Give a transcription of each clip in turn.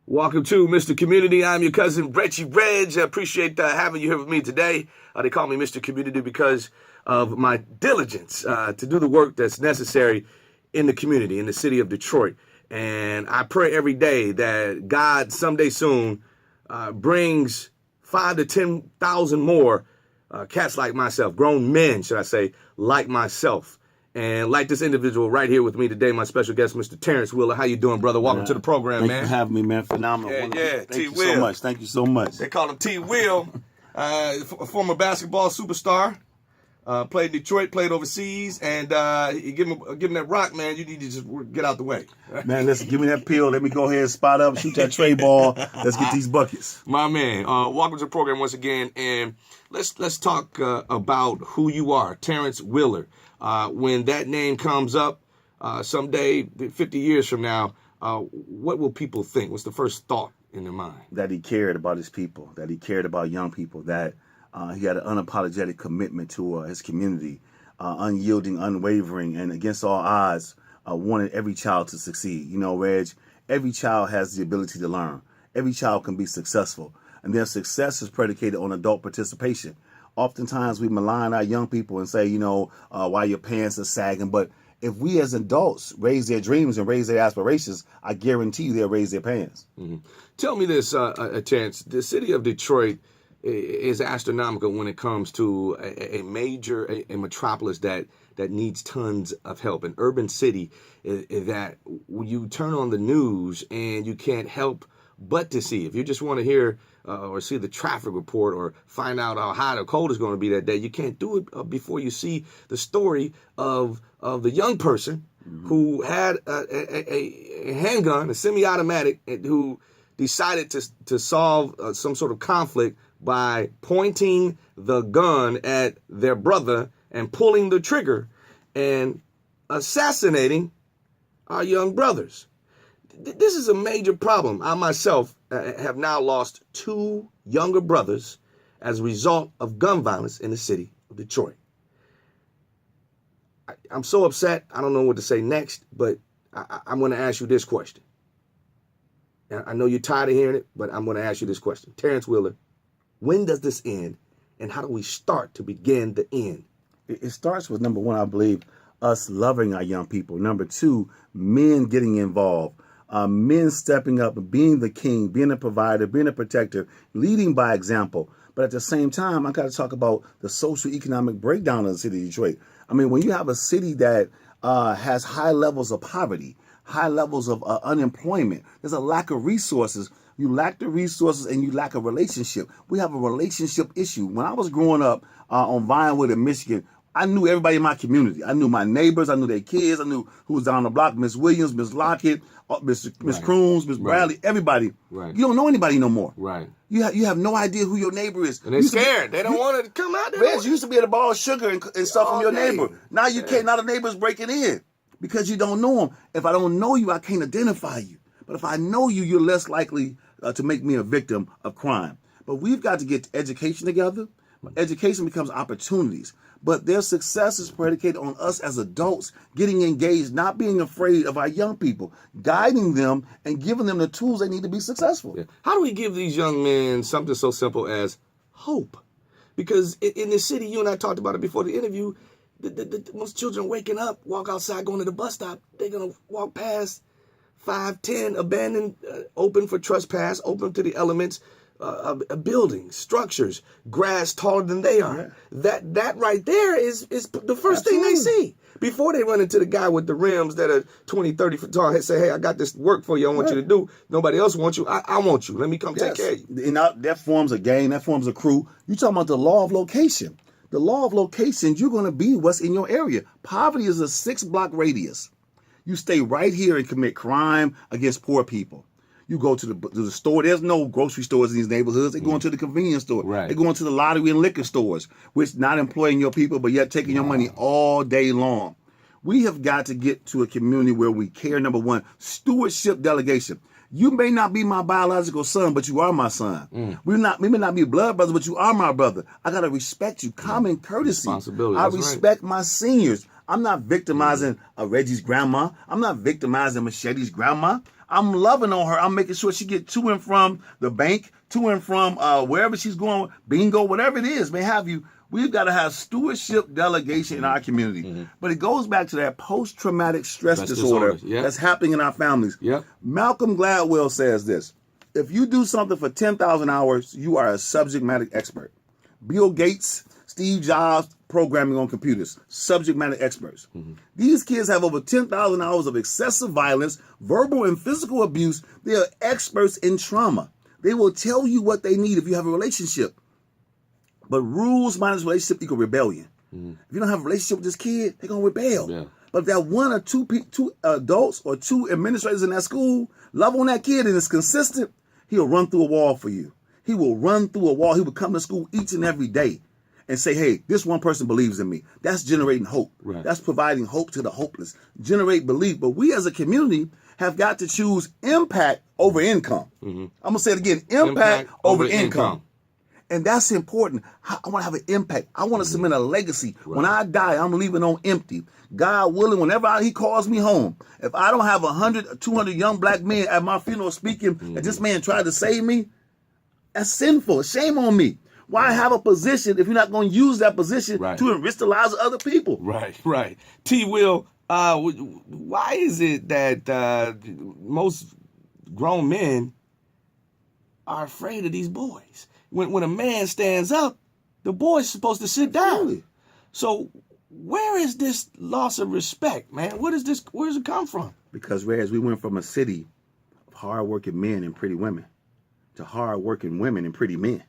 Welcome to Mr. Community. I'm your cousin, Reggie Reg. I appreciate having you here with me today. They call me Mr. Community because of my diligence to do the work that's necessary in the community, in the city of Detroit. And I pray every day that God someday soon brings 5,000 to 10,000 more cats like myself, grown men, should I say, like myself. And like this individual right here with me today, my special guest, Mr. Terence Wheeler. How you doing, brother? Welcome to the program, man. Thank you for having me, man. Phenomenal. Thank you so much. Thank you so much. They call him T-Will, a former basketball superstar. Played in Detroit, played overseas, and you give him that rock, man. You need to just get out the way. Man, listen, give me that pill. Let me go ahead and spot up, shoot that tray ball. Let's get these buckets. My man, welcome to the program once again, and let's talk about who you are, Terence Wheeler. When that name comes up someday, 50 years from now, what will people think? What's the first thought in their mind? That he cared about his people, that he cared about young people, that he had an unapologetic commitment to his community, unyielding, unwavering, and against all odds, wanted every child to succeed. You know, Reg, every child has the ability to learn. Every child can be successful, and their success is predicated on adult participation. Oftentimes we malign our young people and say, why your pants are sagging. But if we as adults raise their dreams and raise their aspirations, I guarantee you they'll raise their pants. Mm-hmm. Tell me this, Terence. The city of Detroit is astronomical when it comes to a major metropolis that needs tons of help. An urban city that you turn on the news and you can't help but to see. If you just want to hear or see the traffic report or find out how hot or cold it's going to be that day, you can't do it before you see the story of the young person who had a handgun, a semi-automatic, who decided to solve some sort of conflict by pointing the gun at their brother and pulling the trigger and assassinating our young brothers. This is a major problem. I myself have now lost 2 younger brothers as a result of gun violence in the city of Detroit. I'm so upset. I don't know what to say next, but I'm going to ask you this question. I know you're tired of hearing it, but I'm going to ask you this question. Terence Wheeler, when does this end, and how do we start to begin the end? It starts with, number one, I believe, us loving our young people. Number 2, men getting involved. Men stepping up, being the king, being a provider, being a protector, leading by example. But at the same time, I got to talk about the socio-economic breakdown of the city of Detroit. I mean, when you have a city that has high levels of poverty, high levels of unemployment, there's a lack of resources. You lack the resources and you lack a relationship. We have a relationship issue. When I was growing up on Vinewood in Michigan, I knew everybody in my community. I knew my neighbors. I knew their kids. I knew who was down the block, Miss Williams, Miss Lockett, Miss Crooms, Miss Bradley, everybody. Right. You don't know anybody no more. Right. You have no idea who your neighbor is. And they're scared. They don't want to come out there. You used to be able to borrow sugar and stuff from your neighbor. Now you can't. Now the neighbor's breaking in because you don't know them. If I don't know you, I can't identify you. But if I know you, you're less likely to make me a victim of crime. But we've got to get education together. Education becomes opportunities. But their success is predicated on us as adults getting engaged, not being afraid of our young people, guiding them and giving them the tools they need to be successful. Yeah. How do we give these young men something so simple as hope? Because in the city, you and I talked about it before the interview, most children waking up, walk outside, going to the bus stop, they're going to walk past 5, 10 abandoned, open for trespass, open to the elements, buildings, structures, grass taller than they are. Yeah. That right there is the first thing they see before they run into the guy with the rims that are 20, 30 feet tall and say, hey, I got this work for you. I want you to do. Nobody else wants you. I want you. Let me come take care of you. And that forms a gang. That forms a crew. You're talking about the law of location. The law of location, you're going to be what's in your area. Poverty is a 6-block radius. You stay right here and commit crime against poor people. You go to the store. There's no grocery stores in these neighborhoods. They go into the convenience store. Right. They go into the lottery and liquor stores, which not employing your people, but yet taking your money all day long. We have got to get to a community where we care. Number one, stewardship delegation. You may not be my biological son, but you are my son. We may not be blood brothers, but you are my brother. I got to respect you. Common courtesy. Responsibility. I respect my seniors. I'm not victimizing Reggie's grandma. I'm not victimizing Machete's grandma. I'm loving on her. I'm making sure she get to and from the bank, to and from wherever she's going, bingo, whatever it is, may have you. We've got to have stewardship delegation in our community. But it goes back to that post-traumatic stress disorder that's happening in our families. Malcolm Gladwell says this: if you do something for 10,000 hours, you are a subject matter expert. Bill Gates, Steve Jobs, programming on computers, subject matter experts. These kids have over 10,000 hours of excessive violence, verbal and physical abuse. They are experts in trauma. They will tell you what they need if you have a relationship. But rules minus relationship equal rebellion. If you don't have a relationship with this kid, they're going to rebel. But if that one or two adults or two administrators in that school love on that kid and is consistent, he'll run through a wall for you. He will run through a wall. He will come to school each and every day and say, hey, this one person believes in me. That's generating hope. That's providing hope to the hopeless. Generate belief. But we as a community have got to choose impact over income. I'm going to say it again, impact over income. And that's important. I want to have an impact. I want to cement a legacy. When I die, I'm leaving on empty. God willing, whenever he calls me home, if I don't have 100 or 200 young black men at my funeral speaking that this man tried to save me, that's sinful. Shame on me. Why have a position if you're not going to use that position to enrich the lives of other people? Right. T. Will, why is it that most grown men are afraid of these boys? When a man stands up, the boy's supposed to sit down. So where is this loss of respect, man? Where does it come from? Because whereas we went from a city of hardworking men and pretty women to hardworking women and pretty men.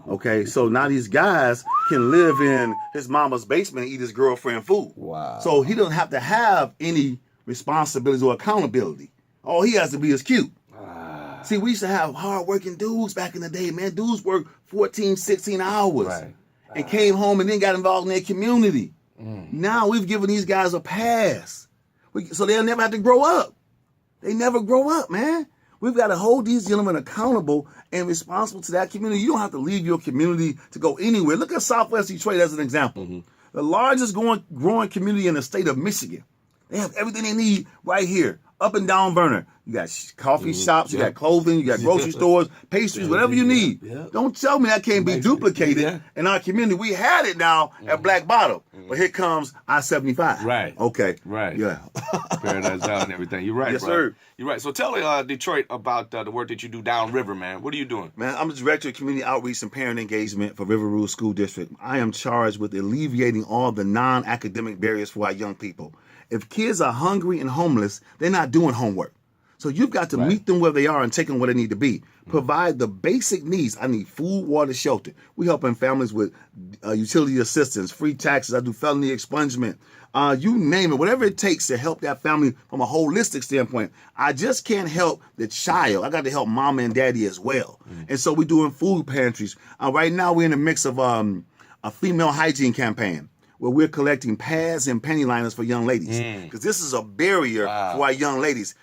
Okay, so now these guys can live in his mama's basement and eat his girlfriend food. So he doesn't have to have any responsibilities or accountability. All he has to be is cute. See, we used to have hard-working dudes back in the day, man. Dudes worked 14, 16 hours and came home and then got involved in their community. Now we've given these guys a pass. So they'll never have to grow up. They never grow up, man. We've got to hold these gentlemen accountable and responsible to that community. You don't have to leave your community to go anywhere. Look at Southwest Detroit as an example. The largest growing community in the state of Michigan. They have everything they need right here. Up and down burner. You got coffee shops, you got clothing, you got grocery stores, pastries, whatever you need. Don't tell me that can't be duplicated in our community. We had it now at Black Bottom, but here comes I-75. Okay. Yeah. Paradise Valley and everything. You're right, yes, bro. Sir. You're right. So tell Detroit about the work that you do downriver, man. What are you doing? Man, I'm the Director of Community Outreach and Parent Engagement for River Rouge School District. I am charged with alleviating all the non-academic barriers for our young people. If kids are hungry and homeless, they're not doing homework. So you've got to meet them where they are and take them where they need to be. Provide the basic needs. I need food, water, shelter. We helping families with utility assistance, free taxes. I do felony expungement. You name it, whatever it takes to help that family from a holistic standpoint. I just can't help the child. I got to help mama and daddy as well. And so we're doing food pantries. Right now we're in the mix of a female hygiene campaign, where we're collecting pads and panty liners for young ladies. Because this is a barrier for our young ladies.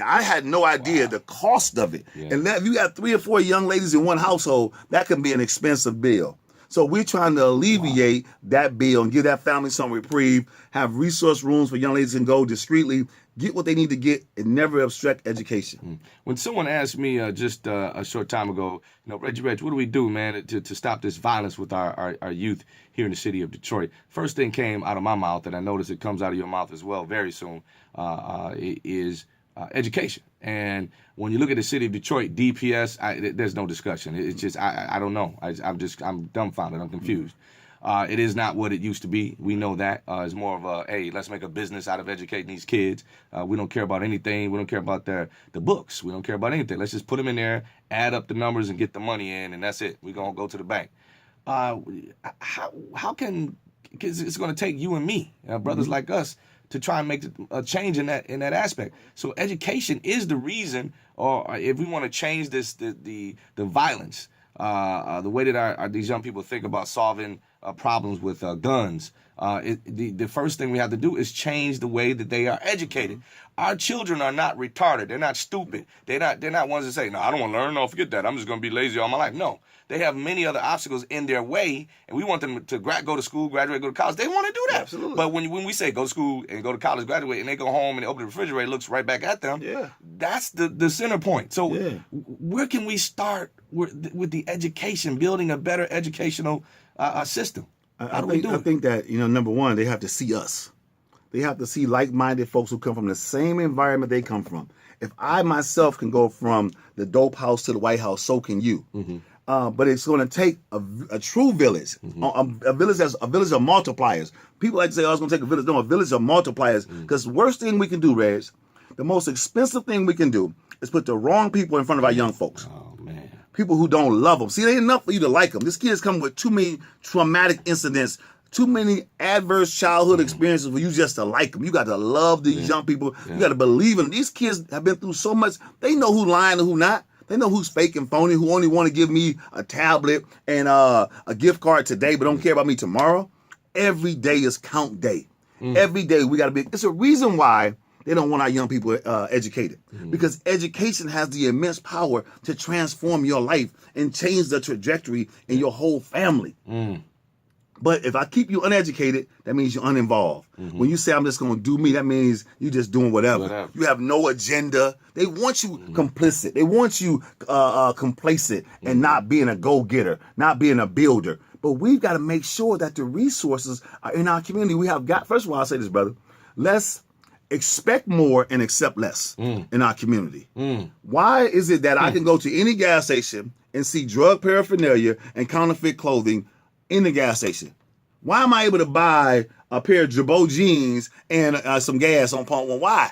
I had no idea the cost of it. And if you got 3 or 4 young ladies in one household, that can be an expensive bill. So we're trying to alleviate that bill and give that family some reprieve, have resource rooms where young ladies can go discreetly, get what they need to get, and never obstruct education. When someone asked me just a short time ago, Reggie, what do we do, man, to stop this violence with our youth here in the city of Detroit? First thing came out of my mouth, and I notice it comes out of your mouth as well very soon, is education. And when you look at the city of Detroit, DPS, there's no discussion. It's just, I don't know. I'm dumbfounded. I'm confused. It is not what it used to be. We know that. It's more of a, hey, let's make a business out of educating these kids. We don't care about anything. We don't care about the books. We don't care about anything. Let's just put them in there, add up the numbers, and get the money in, and that's it. We're going to go to the bank. How can, because it's going to take you and me, brothers like us, to try and make a change in that aspect. So education is the reason, or if we want to change this, the violence, the way that these young people think about solving problems with guns. The first thing we have to do is change the way that they are educated. Our children are not retarded. They're not stupid. They're not ones that say, no, I don't want to learn. No, forget that. I'm just going to be lazy all my life. No, they have many other obstacles in their way, and we want them to go to school, graduate, go to college. They want to do that. Absolutely. But when we say go to school and go to college, graduate, and they go home and they open the refrigerator, it looks right back at them. Yeah. That's the center point. So where can we start with the education, building a better educational system? I think that, number one, they have to see us. They have to see like-minded folks who come from the same environment they come from. If I myself can go from the dope house to the White House, so can you. But it's going to take a true village, a village of multipliers. People like to say, "Oh, it's going to take a village." No, a village of multipliers. Because the worst thing we can do, Reg, the most expensive thing we can do is put the wrong people in front of our young folks. Oh man. People who don't love them. See, it ain't enough for you to like them. This kid's coming with too many traumatic incidents, too many adverse childhood experiences for you just to like them. You got to love these young people. You got to believe in them. These kids have been through so much. They know who's lying and who not. They know who's fake and phony, who only want to give me a tablet and a gift card today, but don't care about me tomorrow. Every day is count day. Every day we got to be. It's a reason why they don't want our young people educated, because education has the immense power to transform your life and change the trajectory in your whole family. But if I keep you uneducated, that means you're uninvolved. When you say I'm just going to do me, that means you're just doing whatever. You have no agenda. They want you complicit. They want you complacent and not being a go-getter, not being a builder. But we've got to make sure that the resources are in our community. We have got, first of all, I'll say this, brother, let's expect more and accept less in our community. Why is it that I can go to any gas station and see drug paraphernalia and counterfeit clothing in the gas station? Why am I able to buy a pair of Jabot jeans and some gas on pump one? Why?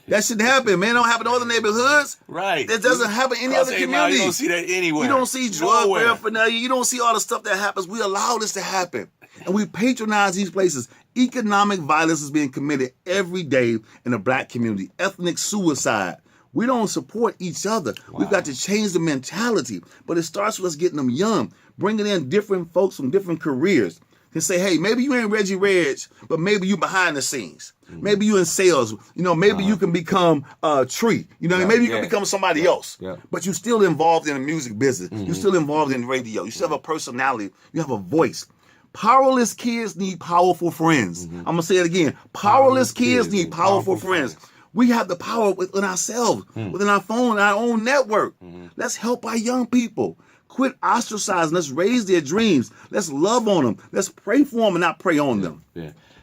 That shouldn't happen, man. It don't happen in other neighborhoods. Right. That doesn't happen in any other community. You don't see that anywhere. You don't see drug paraphernalia. You don't see all the stuff that happens. We allow this to happen. And we patronize these places. Economic violence is being committed every day in the black community. Ethnic suicide. We don't support each other. We've got to change the mentality. But it starts with us getting them young, bringing in different folks from different careers. And say, hey, maybe you ain't Reggie Reg, but maybe you behind the scenes. Maybe you in sales. Maybe you can become a tree. Maybe you can become somebody else. But you're still involved in the music business. You're still involved in radio. You still have a personality. You have a voice. Powerless kids need powerful friends. I'm going to say it again. Powerless kids need powerful friends. We have the power within ourselves, within our phone, our own network. Let's help our young people. Quit ostracizing. Let's raise their dreams. Let's love on them. Let's pray for them and not pray on them.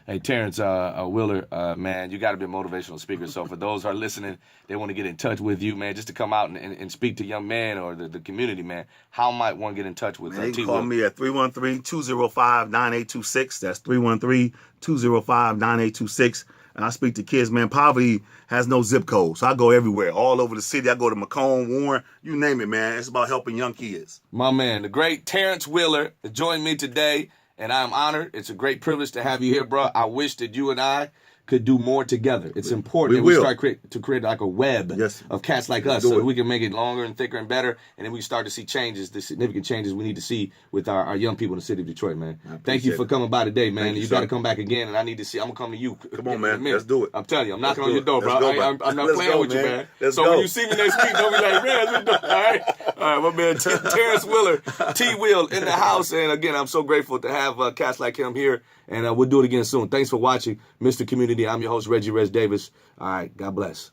Hey, Tarence Wheeler, man, you got to be a motivational speaker. So for those who are listening, they want to get in touch with you, man, just to come out and speak to young men or the community, man. How might one get in touch with T? Call me at 313-205-9826. That's 313-205-9826. And I speak to kids, man. Poverty has no zip code. So I go everywhere, all over the city. I go to Macomb, Warren, you name it, man. It's about helping young kids. My man, the great Tarence Wheeler joined me today, and I'm honored. It's a great privilege to have you here, bro. I wish that you and I could do more together. It's important that we start to create like a web of cats like us, so we can make it longer and thicker and better, and then we start to see changes, the significant changes we need to see with our young people in the city of Detroit, man. Thank you for coming by today, man. You got to come back again, and I need to see. I'm going to come to you. Come on, man. Let's do it. I'm telling you, I'm knocking on your door, bro. I'm not playing with you, man. So when you see me next week, don't be like, man, let's do it. All right, my man, Tarence Wheeler, T-Will in the house, and again, I'm so grateful to have cats like him here. And we'll do it again soon. Thanks for watching, Mr. Community. I'm your host, Reggie Reg Davis. All right, God bless.